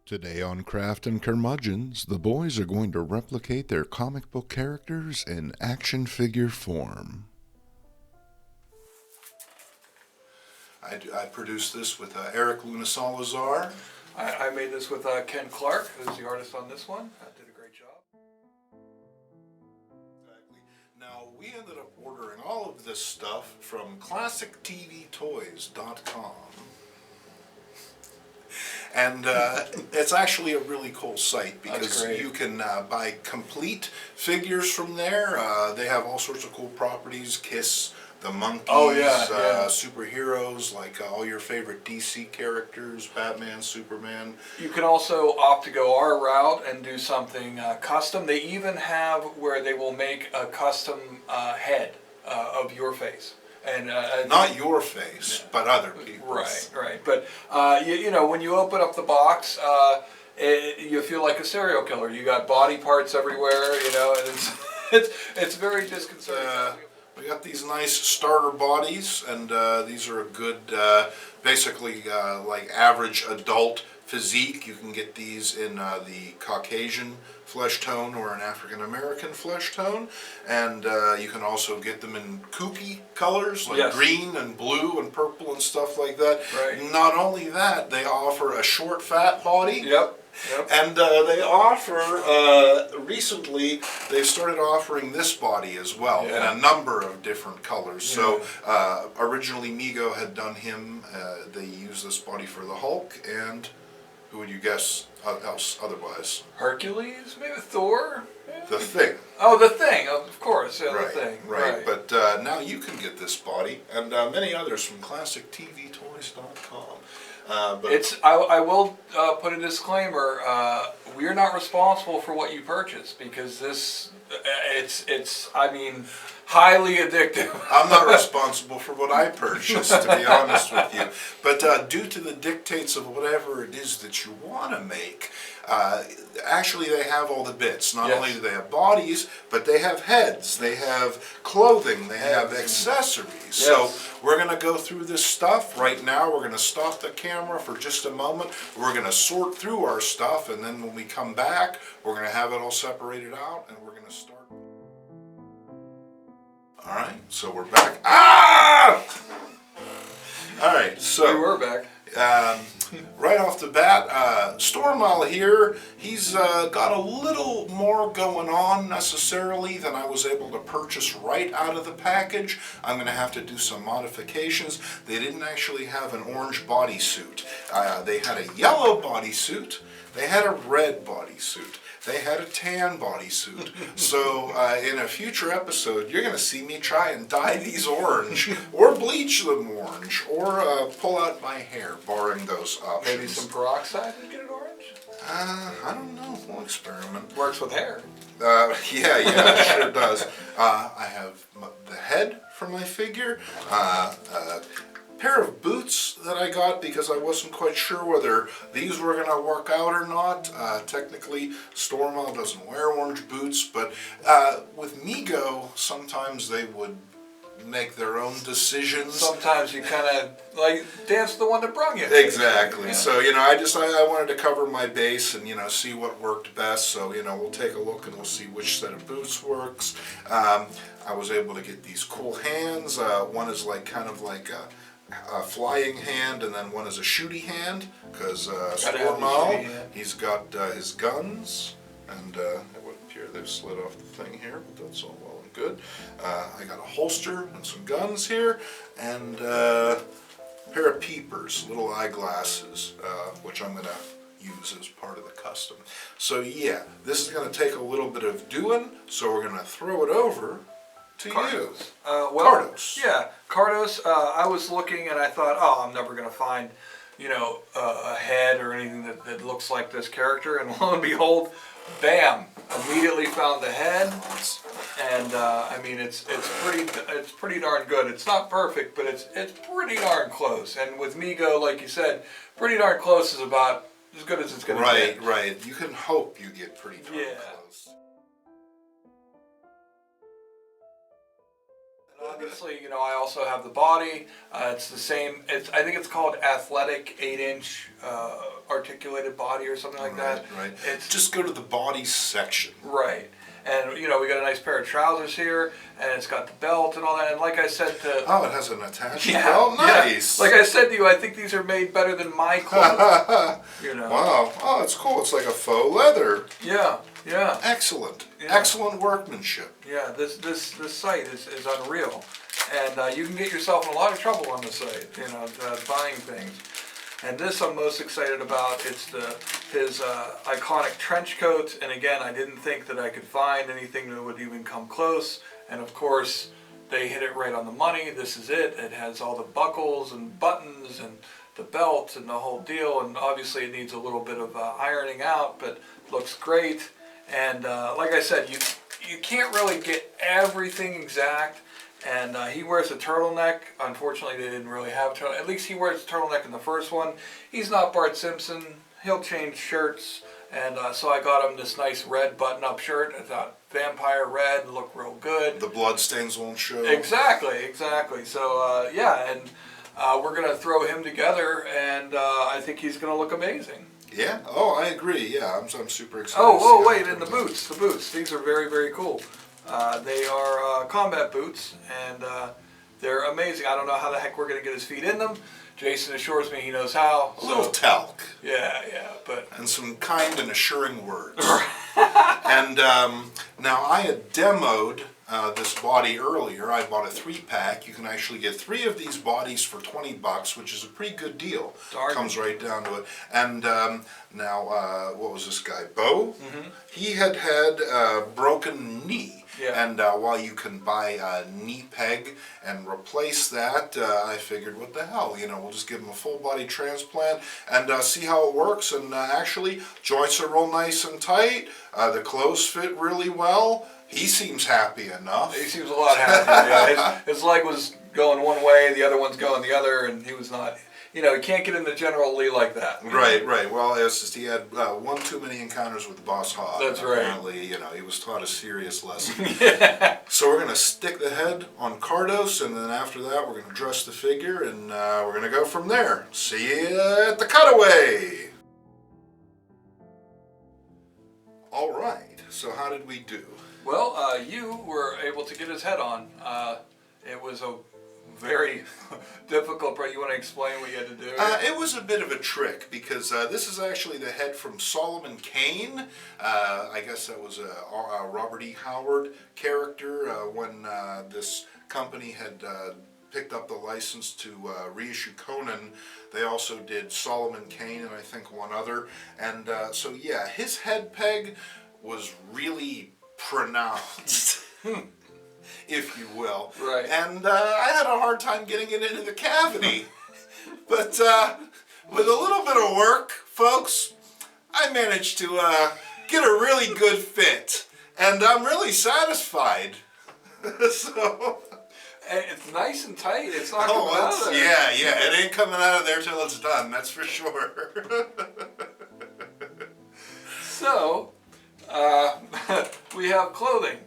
Today on Craftin Curmudgeons, the boys are going to replicate their comic book characters in action figure form. I produced this with Eric Luna Salazar. I made this with Ken Clark, who's the artist on this one. Did a great job. Exactly. Now, we ended up ordering all of this stuff from classictvtoys.com. And it's actually a really cool site because you can buy complete figures from there. They have all sorts of cool properties, Kiss, the Monkeys, superheroes, like all your favorite DC characters, Batman, Superman. You can also opt to go our route and do something custom. They even have where they will make a custom head of your face. And not your face, but other people's. Right. But you know, when you open up the box, you feel like a serial killer. You got body parts everywhere, you know, and it's very disconcerting. We got these nice starter bodies, and these are a good, basically like average adult physique. You can get these in the Caucasian flesh tone or an African American flesh tone, and you can also get them in kooky colors like green and blue and purple and stuff like that. Right. Not only that, they offer a short fat body. Yep. And they offer, recently, they've started offering this body as well in a number of different colors. So originally Mego had done him, they used this body for the Hulk, and who would you guess else otherwise? Hercules, maybe Thor? Yeah. The Thing. Oh, the Thing, of course, yeah, right, the Thing. Right, but now you can get this body, and many others from classictvtoys.com. I will put a disclaimer. We're not responsible for what you purchase because this, I mean, highly addictive. I'm not responsible for what I purchased, to be honest with you. But due to the dictates of whatever it is that you want to make, actually they have all the bits. Not only do they have bodies, but they have heads, they have clothing, they have accessories. So we're going to go through this stuff. Right now we're going to stop the camera for just a moment. We're going to sort through our stuff, and then when we come back, we're going to have it all separated out, and we're going to start. Alright, so we're back. Ah! Alright, so we were back. Right off the bat, Stormwell here, he's got a little more going on necessarily than I was able to purchase right out of the package. I'm going to have to do some modifications. They didn't actually have an orange bodysuit. They had a yellow bodysuit. They had a red bodysuit. They had a tan bodysuit. So in a future episode, you're going to see me try and dye these orange, or bleach them orange, or pull out my hair, barring those options. Maybe some peroxide and get it orange? I don't know. We'll experiment. Works with hair. Yeah, it sure does. I have the head for my figure. Pair of boots that I got because I wasn't quite sure whether these were going to work out or not. Technically, Stormwell doesn't wear orange boots, but with Mego, sometimes they would make their own decisions. Sometimes you kind of like dance the one that brung you. Exactly. Yeah. So, you know, I wanted to cover my base and, you know, see what worked best. So, you know, we'll take a look and we'll see which set of boots works. I was able to get these cool hands. One is like kind of like a flying hand, and then one is a shooty hand, because Stormwell, he's got his guns, and it would appear they've slid off the thing here, but that's all well and good. I got a holster and some guns here, and a pair of peepers, little eyeglasses, which I'm going to use as part of the custom. So yeah, this is going to take a little bit of doing, so we're going to throw it over to KARDOS. you. KARDOS. Yeah, KARDOS. I was looking and I thought, oh, I'm never going to find, you know, a head or anything that looks like this character. And lo and behold, bam! Immediately found the head. And I mean, it's pretty darn good. It's not perfect, but it's pretty darn close. And with Mego, like you said, pretty darn close is about as good as it's going to get. Right. You can hope you get pretty darn close. obviously, you know, I also have the body. It's the same. I think it's called athletic 8-inch articulated body or something like that. Right. It's Just go to the body section. right. And you know, we got a nice pair of trousers here, and it's got the belt and all that. And like I said to Oh, it has an attached yeah, belt. Nice. yeah. Like I said to you, I think these are made better than my clothes. You know. Wow. Oh, it's cool. It's like a faux leather. Yeah. Yeah. Excellent. Yeah. Excellent workmanship. Yeah. This site is unreal, and you can get yourself in a lot of trouble on the site. You know, buying things. And this I'm most excited about. It's his iconic trench coat. And again, I didn't think that I could find anything that would even come close. And of course, they hit it right on the money. This is it. It has all the buckles and buttons and the belt and the whole deal. And obviously, it needs a little bit of ironing out, but looks great. And like I said, you can't really get everything exact. And he wears a turtleneck. Unfortunately, they didn't really have a turtleneck. At least he wears a turtleneck in the first one. He's not Bart Simpson. He'll change shirts. And so I got him this nice red button-up shirt. I thought vampire red looked real good. The blood stains won't show. Exactly. So, yeah, and we're going to throw him together, and I think he's going to look amazing. Yeah. Oh, I agree. Yeah, I'm super excited. Oh, wait, and the boots. The boots. These are very, very cool. They are combat boots, and they're amazing. I don't know how the heck we're going to get his feet in them. Jason assures me he knows how. A little talc. Yeah, but... And some kind and assuring words. And now I had demoed this body earlier. I bought a 3-pack. You can actually get 3 of these bodies for $20, which is a pretty good deal. Darn. Comes right down to it. And now, what was this guy? Bo? Mm-hmm. He had a broken knee. Yeah. And while you can buy a knee peg and replace that, I figured, what the hell, you know, we'll just give him a full body transplant and see how it works. And actually, joints are real nice and tight. The clothes fit really well. He seems happy enough. He seems a lot happier. Yeah. His leg was going one way, the other one's going the other, and he was not... You know, he can't get into General Lee like that. Right. Well, it's just he had one too many encounters with Boss Hogg. That's right. Apparently, you know, he was taught a serious lesson. Yeah. So we're going to stick the head on KARDOS, and then after that, we're going to dress the figure, and we're going to go from there. See you at the cutaway. All right. So how did we do? Well, you were able to get his head on. It was a very difficult part. You want to explain what you had to do? It was a bit of a trick because this is actually the head from Solomon Kane. I guess that was a Robert E. Howard character when this company had picked up the license to reissue Conan. They also did Solomon Kane and I think one other. And so yeah, his head peg was really pronounced. If you will. Right. And I had a hard time getting it into the cavity. But with a little bit of work, folks, I managed to get a really good fit. And I'm really satisfied. So... And it's nice and tight. It's not coming out of there. Yeah. It ain't coming out of there till it's done. That's for sure. So, we have clothing.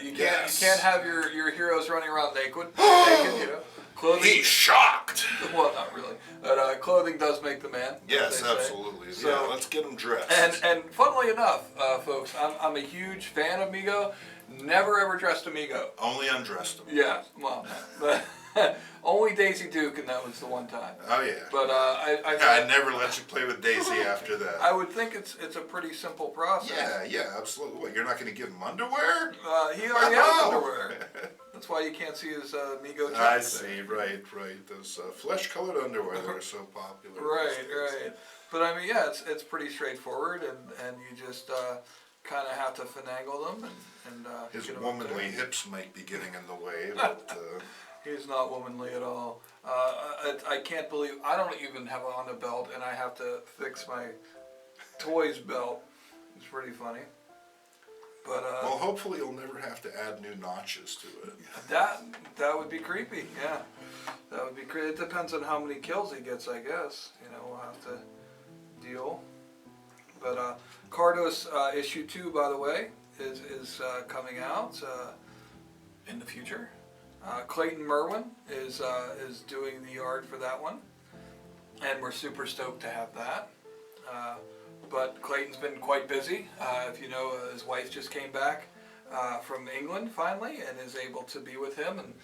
You can't have your heroes running around naked, you know. Clothing. He's shocked. Well, not really, but clothing does make the man. Yes, absolutely. So, yeah, let's get him dressed. And funnily enough, folks, I'm a huge fan of Mego. Never ever dressed a Mego. Only undressed him. Yeah, well, but only Daisy Duke, and that was the one time. Oh yeah. But I never let you play with Daisy after that. I would think it's a pretty simple process. Yeah, absolutely. What, you're not going to give him underwear? He already has underwear. That's why you can't see his Mego chest. I see, right. Those flesh-colored underwear that are so popular. Right. But I mean, yeah, it's pretty straightforward, and you just kind of have to finagle them and his get 'em womanly hips might be getting in the way, but he's not womanly at all. I can't believe I don't even have on a belt, and I have to fix my toys belt. It's pretty funny. But well, hopefully you'll never have to add new notches to it. That would be creepy. Yeah, that would be creepy. It depends on how many kills he gets, I guess. You know, we'll have to deal. But KARDOS issue 2, by the way, is coming out in the future. Clayton Merwin is doing the art for that one, and we're super stoked to have that. But Clayton's been quite busy. If you know, his wife just came back from England finally and is able to be with him, and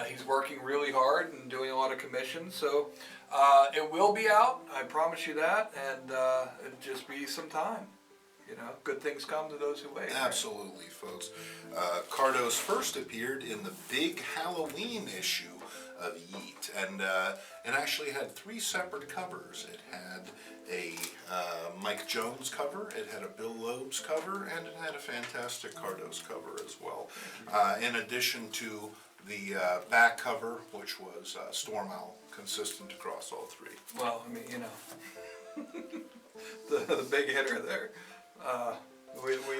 he's working really hard and doing a lot of commissions. So it will be out, I promise you that, and it'll just be some time. You know, good things come to those who wait. Absolutely, folks. KARDOS first appeared in the big Halloween issue of Yeet, and it actually had 3 separate covers. It had a Mike Jones cover, it had a Bill Loeb's cover, and it had a fantastic KARDOS cover as well. In addition to the back cover, which was Storm Owl, consistent across all 3. Well, I mean, you know, the big hitter there.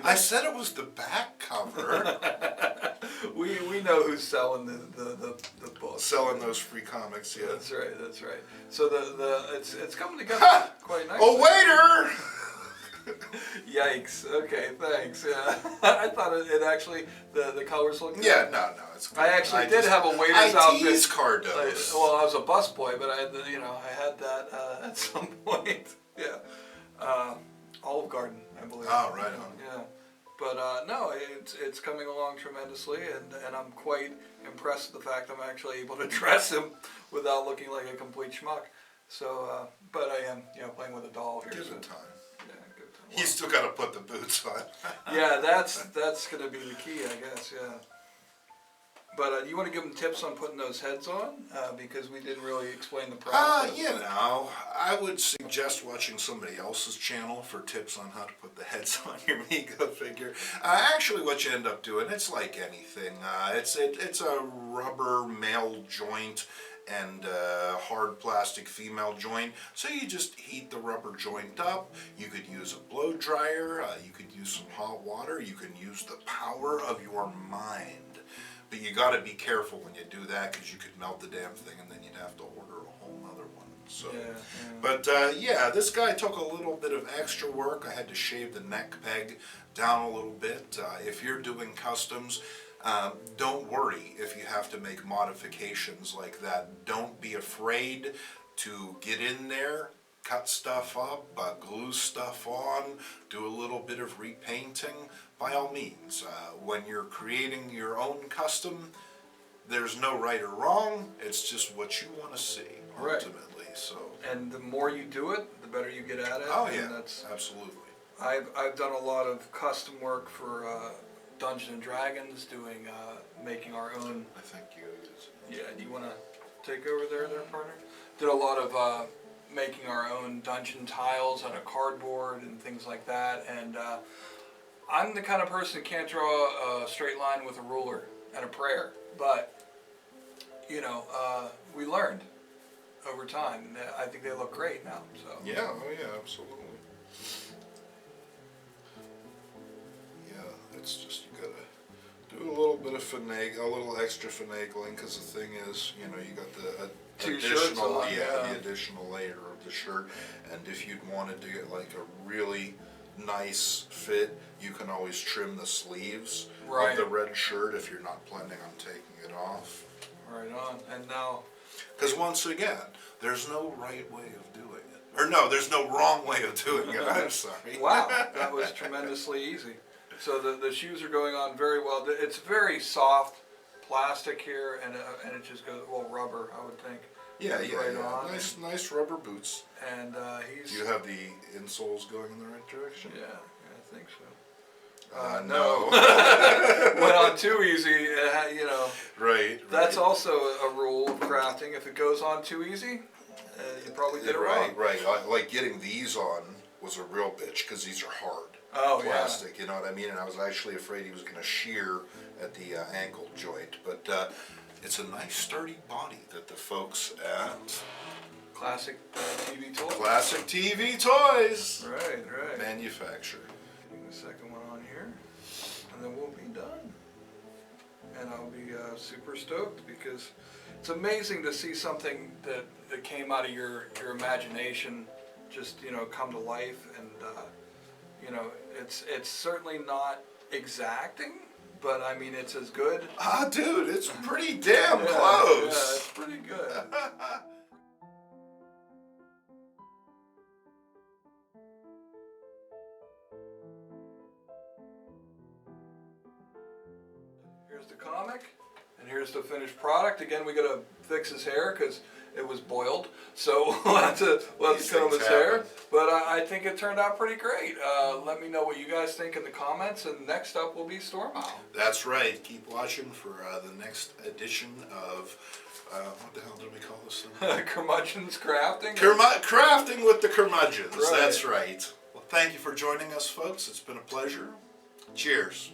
I said it was the back cover. we know who's selling the book. Selling those free comics, yeah. That's right, that's right. So it's coming together quite nicely. Oh, waiter! Yikes. Okay, thanks. Yeah. I thought it actually, the colors looked good. Yeah, no, it's good. I actually did have a waiter's I outfit. tease KARDOS. Well, I was a busboy, but I had that at some point. Yeah. Olive Garden, I believe. Oh, right on. Yeah. But no, it's coming along tremendously, and I'm quite impressed with the fact I'm actually able to dress him without looking like a complete schmuck. So, but I am, playing with a doll here. Give so. him time. Yeah, give time. He's still got to put the boots on. Yeah, that's going to be the key, I guess, yeah. But you want to give them tips on putting those heads on? Because we didn't really explain the process. I would suggest watching somebody else's channel for tips on how to put the heads on your Mego figure. Actually, what you end up doing, it's like anything. It's a rubber male joint and hard plastic female joint. So you just heat the rubber joint up. You could use a blow dryer. You could use some hot water. You can use the power of your mind. But you got to be careful when you do that, because you could melt the damn thing and then you'd have to order a whole other one. So, But this guy took a little bit of extra work. I had to shave the neck peg down a little bit. If you're doing customs, don't worry if you have to make modifications like that. Don't be afraid to get in there, cut stuff up, glue stuff on, do a little bit of repainting. By all means, when you're creating your own custom, there's no right or wrong. It's just what you want to see, ultimately. Right. So. And the more you do it, the better you get at it. Oh yeah, absolutely. I've done a lot of custom work for Dungeons and Dragons, doing making our own. I think you. Yeah. Do you want to take over there, partner? Did a lot of making our own dungeon tiles out of cardboard and things like that, and. I'm the kind of person who can't draw a straight line with a ruler and a prayer, but, we learned over time. I think they look great now. So. Yeah, oh yeah, absolutely. Yeah, it's just, you gotta do a little bit of a little extra finagling, because the thing is, you got the additional, the additional layer of the shirt, and if you'd wanted to get like a really nice fit, you can always trim the sleeves of the red shirt if you're not planning on taking it off. Right on. And now, because once again, there's no right way of doing it, or no, there's no wrong way of doing it. I'm sorry. Wow, that was tremendously easy. So the shoes are going on very well. It's very soft plastic here, and it just goes rubber, I would think. Yeah. Nice rubber boots. And he's. Do you have the insoles going in the right direction? Yeah, I think so. No. Went on too easy, Right. That's also a rule of crafting. If it goes on too easy, you probably did it wrong. Right. Like getting these on was a real bitch, because these are hard. Oh, plastic, yeah. You know what I mean? And I was actually afraid he was going to shear at the ankle joint. But it's a nice sturdy body that the folks at Classic TV Toys. Classic TV Toys. Right. Manufacture. Getting the second one on here, and then we'll be done. And I'll be super stoked, because it's amazing to see something that came out of your imagination just come to life, and it's certainly not exacting, but I mean, it's as good. Ah, dude, it's pretty damn Yeah, close. it's pretty good. Here's the comic, and here's the finished product. Again, we gotta fix his hair because it was boiled, so we'll have to comb his hair. But I think it turned out pretty great. Let me know what you guys think in the comments, and next up will be Stormile. That's right. Keep watching for the next edition of, what the hell did we call this thing? Curmudgeons Crafting. Crafting with the Curmudgeons. Right. That's right. Well, thank you for joining us, folks. It's been a pleasure. Cheers.